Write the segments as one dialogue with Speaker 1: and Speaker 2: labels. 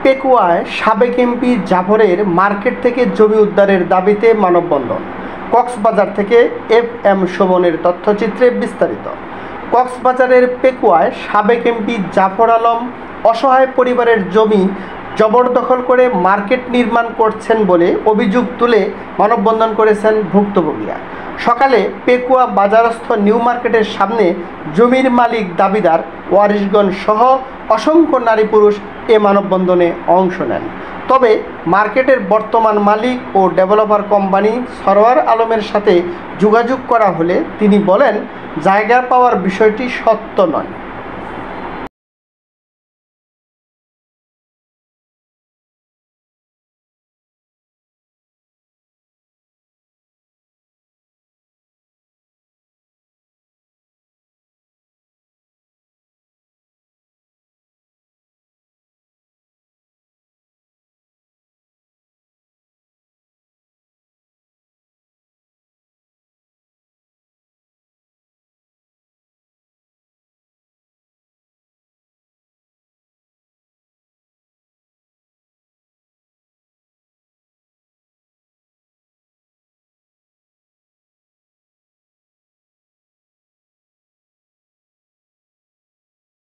Speaker 1: পেকুয়ায় সাবেক MP জাফরের market থেকে জমি উদ্ধারের দাবিতে মানববন্ধন। কক্সবাজার থেকে FM শোভনের তথ্যচিত্রে বিস্তারিত। কক্সবাজারের পেকুয়ায় সাবেক এমপি জাফর আলম অসহায় পরিবারের জমি জবরদখল করে মার্কেট নির্মাণ করছেন বলে অভিযোগ তুলে মানববন্ধন করেছেন ভুক্তভোগীরা। সকালে পেকুয়া বাজারস্থ নিউ মার্কেটের সামনে জমির মালিক, দাবিদার, ওয়ারিশগণ সহ অসংখ্য নারী পুরুষ এ মানববন্ধনে অংশ নেন। তবে মার্কেটের বর্তমান মালিক ও ডেভেলপার কোম্পানি সরওয়ার আলমের সাথে যোগাযোগ করা হলে তিনি বলেন, জায়গা পাওয়ার বিষয়টি সত্য নয়।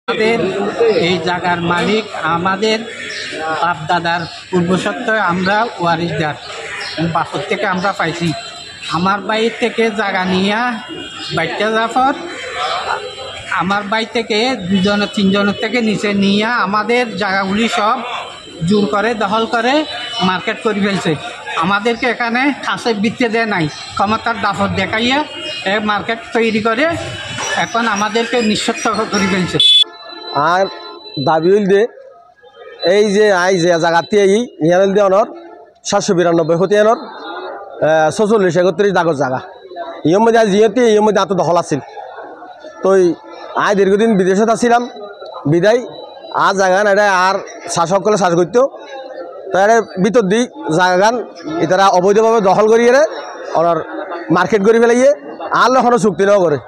Speaker 2: আমাদের এই জায়গার মালিক আমাদের বাপ দাদার পূর্বসত্ত্বে আমরা ওয়ারিশদার বাপর থেকে আমরা পাইছি। আমার বাড়ি থেকে জায়গা নিয়ে বাইটা জাফর আমার বাড়ি থেকে তিনজনের থেকে নিচে নিয়ে আমাদের জায়গাগুলি সব জোর করে দখল করে মার্কেট করে ফেলছে। আমাদেরকে এখানে খাসে বিতে দেয় নাই, ক্ষমতার দাফর দেখাইয়া মার্কেট তৈরি করে এখন আমাদেরকে নিঃস্ব করে ফেলছে।
Speaker 3: আর দাবি হইল দে এই যে জায়গাতে ইয়ার দিয়ে অনর 792 হতে এনর 46-31 দাগর জায়গা ইয়ের মধ্যে যিহেতু ইয়ের মধ্যে এত দখল আছিল। তো দীর্ঘদিন বিদেশত আসছিলাম বিদায় আর জায়গান এটা আর শাসকলে শ্বাস করতো তার ভিতর দিক জায়গান এটারা অবৈধভাবে দখল করিয়ে ওনার মার্কেট করে ফেলাইয়ে আর এখনও চুক্তি নেওয়া করে।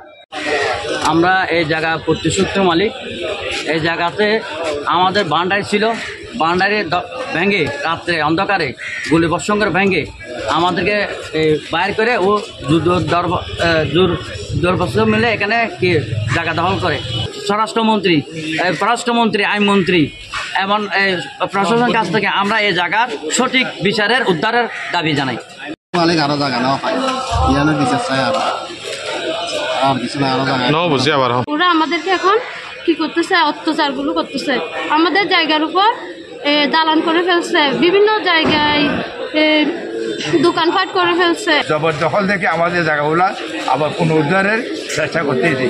Speaker 4: আমরা এই জায়গা প্রতিশ্রুত মালিক। এই জায়গাতে আমাদের বান্ডারি ছিল, বান্ডারি ভেঙে রাত্রে অন্ধকারে গুলি বর্ষণ করে ভেঙে আমাদেরকে বাইর করে ও দুর্বস্ত মিলে এখানে কি জায়গা দখল করে। স্বরাষ্ট্রমন্ত্রী, আইনমন্ত্রী এবং প্রশাসনের কাছ থেকে আমরা এই জায়গার সঠিক বিচারের উদ্ধারের দাবি জানাই।
Speaker 5: মালিক আরো জায়গা নেওয়া হয়, ইয়ানো বিচার চাই আর কিছু না, আরো জায়গা
Speaker 6: ওরা আমাদেরকে এখন কি করতেছে, অত্যাচারগুলো করতেছে। আমাদের জায়গার উপর দালান করে ফেলছে, বিভিন্ন জায়গায় দোকানপাট করে ফেলছে।
Speaker 7: জবরদখল থেকে আমাদের জায়গাগুলা আবার পুনরুদ্ধারের চেষ্টা করতেছি।